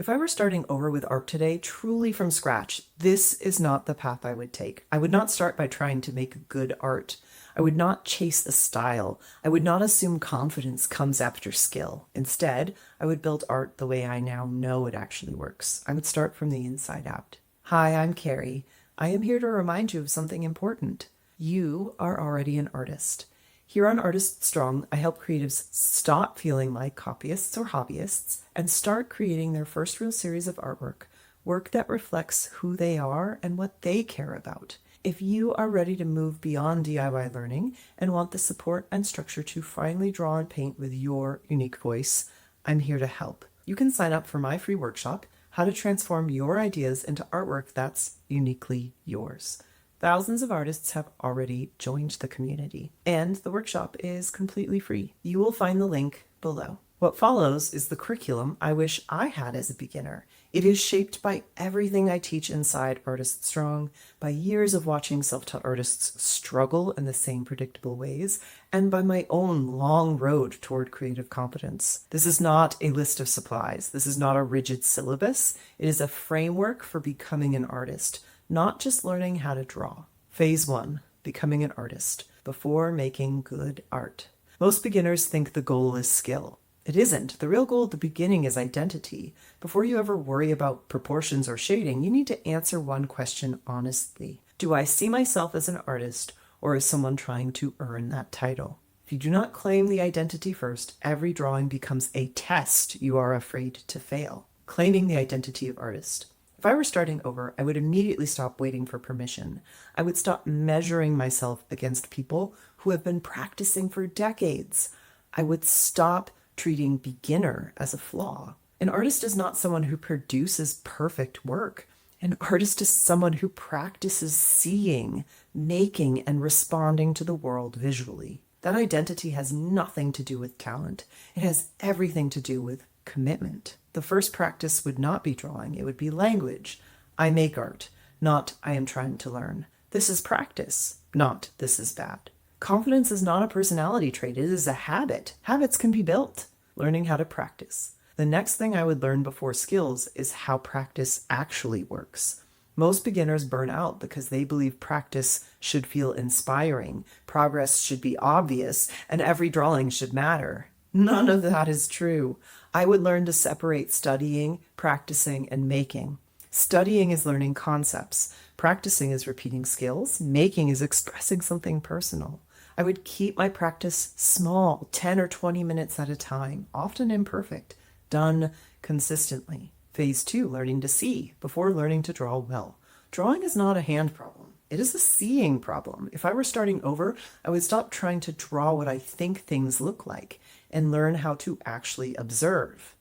If I were starting over with art today, truly from scratch, this is not the path I would take. I would not start by trying to make good art. I would not chase a style. I would not assume confidence comes after skill. Instead, I would build art the way I now know it actually works. I would start from the inside out. Hi, I'm Carrie. I am here to remind you of something important. You are already an artist. Here on Artist Strong, I help creatives stop feeling like copyists or hobbyists and start creating their first real series of artwork, work that reflects who they are and what they care about. If you are ready to move beyond DIY learning and want the support and structure to finally draw and paint with your unique voice, I'm here to help. You can sign up for my free workshop, How to Transform Your Ideas into Artwork That's Uniquely Yours. Thousands of artists have already joined the community, and the workshop is completely free. You will find the link below. What follows is the curriculum I wish I had as a beginner. It is shaped by everything I teach inside Artist Strong, by years of watching self-taught artists struggle in the same predictable ways, and by my own long road toward creative competence. This is not a list of supplies. This is not a rigid syllabus. It is a framework for becoming an artist, not just learning how to draw. Phase 1, becoming an artist, before making good art. Most beginners think the goal is skill. It isn't. The real goal at the beginning is identity. Before you ever worry about proportions or shading, you need to answer one question honestly. Do I see myself as an artist or as someone trying to earn that title? If you do not claim the identity first, every drawing becomes a test you are afraid to fail. Claiming the identity of artist. If I were starting over, I would immediately stop waiting for permission. I would stop measuring myself against people who have been practicing for decades. I would stop treating beginner as a flaw. An artist is not someone who produces perfect work. An artist is someone who practices seeing, making, and responding to the world visually. That identity has nothing to do with talent. It has everything to do with commitment. The first practice would not be drawing, it would be language. I make art, not I am trying to learn. This is practice, not this is bad. Confidence is not a personality trait, it is a habit. Habits can be built. Learning how to practice. The next thing I would learn before skills is how practice actually works. Most beginners burn out because they believe practice should feel inspiring, progress should be obvious, and every drawing should matter. None of that is true. I would learn to separate studying, practicing, and making. Studying is learning concepts. Practicing is repeating skills. Making is expressing something personal. I would keep my practice small, 10 or 20 minutes at a time, often imperfect, done consistently. Phase 2, learning to see before learning to draw well. Drawing is not a hand problem. It is a seeing problem. If I were starting over, I would stop trying to draw what I think things look like and learn how to actually observe.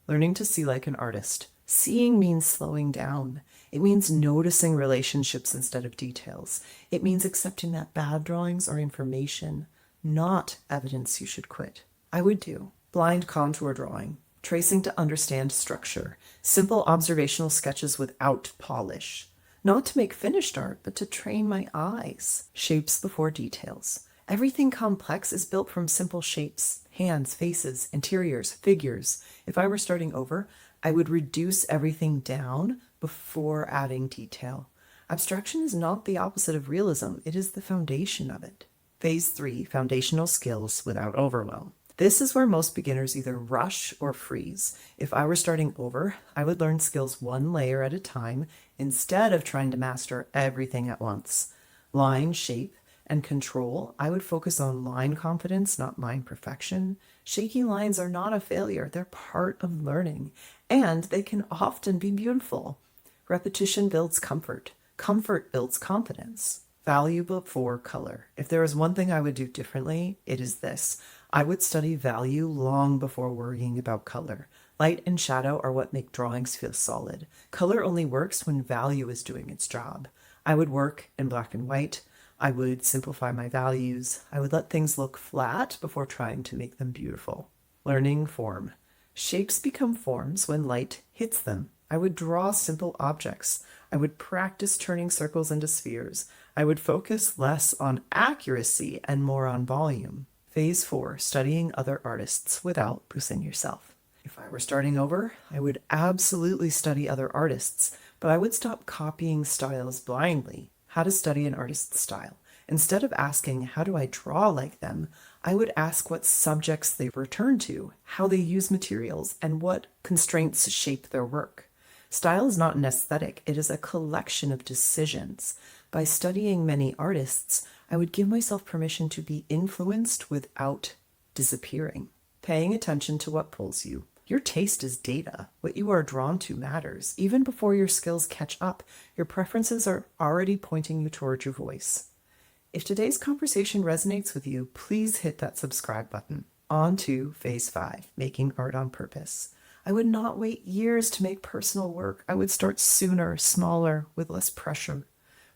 Learning to see like an artist. Seeing means slowing down. It means noticing relationships instead of details. It means accepting that bad drawings are information, not evidence you should quit. I would do blind contour drawing, tracing to understand structure, simple observational sketches without polish. Not to make finished art, but to train my eyes. Shapes before details. Everything complex is built from simple shapes, hands, faces, interiors, figures. If I were starting over, I would reduce everything down before adding detail. Abstraction is not the opposite of realism, it is the foundation of it. Phase 3, foundational skills without overwhelm. This is where most beginners either rush or freeze. If I were starting over, I would learn skills one layer at a time instead of trying to master everything at once. Line, shape, and control, I would focus on line confidence, not line perfection. Shaky lines are not a failure, they're part of learning, and they can often be beautiful. Repetition builds comfort. Comfort builds confidence. Value before color. If there is one thing I would do differently, it is this. I would study value long before worrying about color. Light and shadow are what make drawings feel solid. Color only works when value is doing its job. I would work in black and white. I would simplify my values. I would let things look flat before trying to make them beautiful. Learning form. Shapes become forms when light hits them. I would draw simple objects. I would practice turning circles into spheres. I would focus less on accuracy and more on volume. Phase 4, studying other artists without losing yourself. If I were starting over, I would absolutely study other artists, but I would stop copying styles blindly. How to study an artist's style. Instead of asking, how do I draw like them, I would ask what subjects they return to, how they use materials, and what constraints shape their work. Style is not an aesthetic, it is a collection of decisions. By studying many artists, I would give myself permission to be influenced without disappearing. Paying attention to what pulls you. Your taste is data. What you are drawn to matters. Even before your skills catch up, your preferences are already pointing you toward your voice. If today's conversation resonates with you, please hit that subscribe button. On to Phase 5, Making Art on Purpose. I would not wait years to make personal work. I would start sooner, smaller, with less pressure.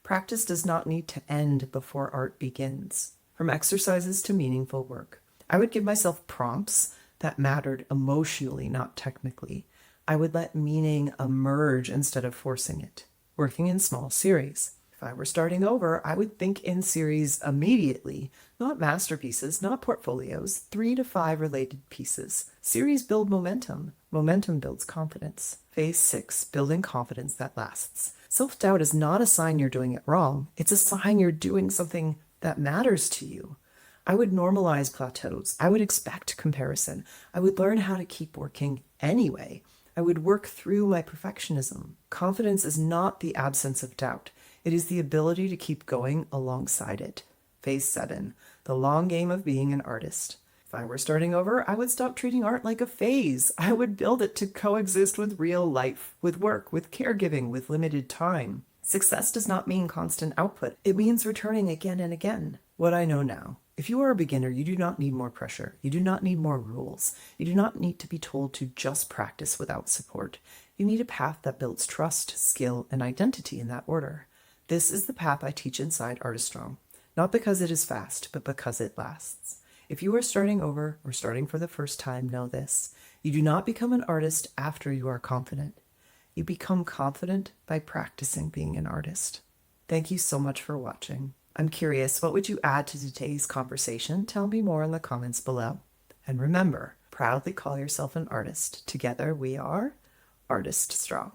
Practice does not need to end before art begins. From exercises to meaningful work. I would give myself prompts that mattered emotionally, not technically. I would let meaning emerge instead of forcing it. Working in small series. If I were starting over, I would think in series immediately, not masterpieces, not portfolios, 3 to 5 related pieces. Series build momentum. Momentum builds confidence. Phase 6, building confidence that lasts. Self-doubt is not a sign you're doing it wrong. It's a sign you're doing something that matters to you. I would normalize plateaus. I would expect comparison. I would learn how to keep working anyway. I would work through my perfectionism. Confidence is not the absence of doubt. It is the ability to keep going alongside it. Phase 7, the long game of being an artist. If I were starting over, I would stop treating art like a phase. I would build it to coexist with real life, with work, with caregiving, with limited time. Success does not mean constant output. It means returning again and again. What I know now. If you are a beginner, you do not need more pressure. You do not need more rules. You do not need to be told to just practice without support. You need a path that builds trust, skill, and identity in that order. This is the path I teach inside Artist Strong. Not because it is fast, but because it lasts. If you are starting over or starting for the first time, know this. You do not become an artist after you are confident. You become confident by practicing being an artist. Thank you so much for watching. I'm curious, what would you add to today's conversation? Tell me more in the comments below. And remember, proudly call yourself an artist. Together we are Artist Strong.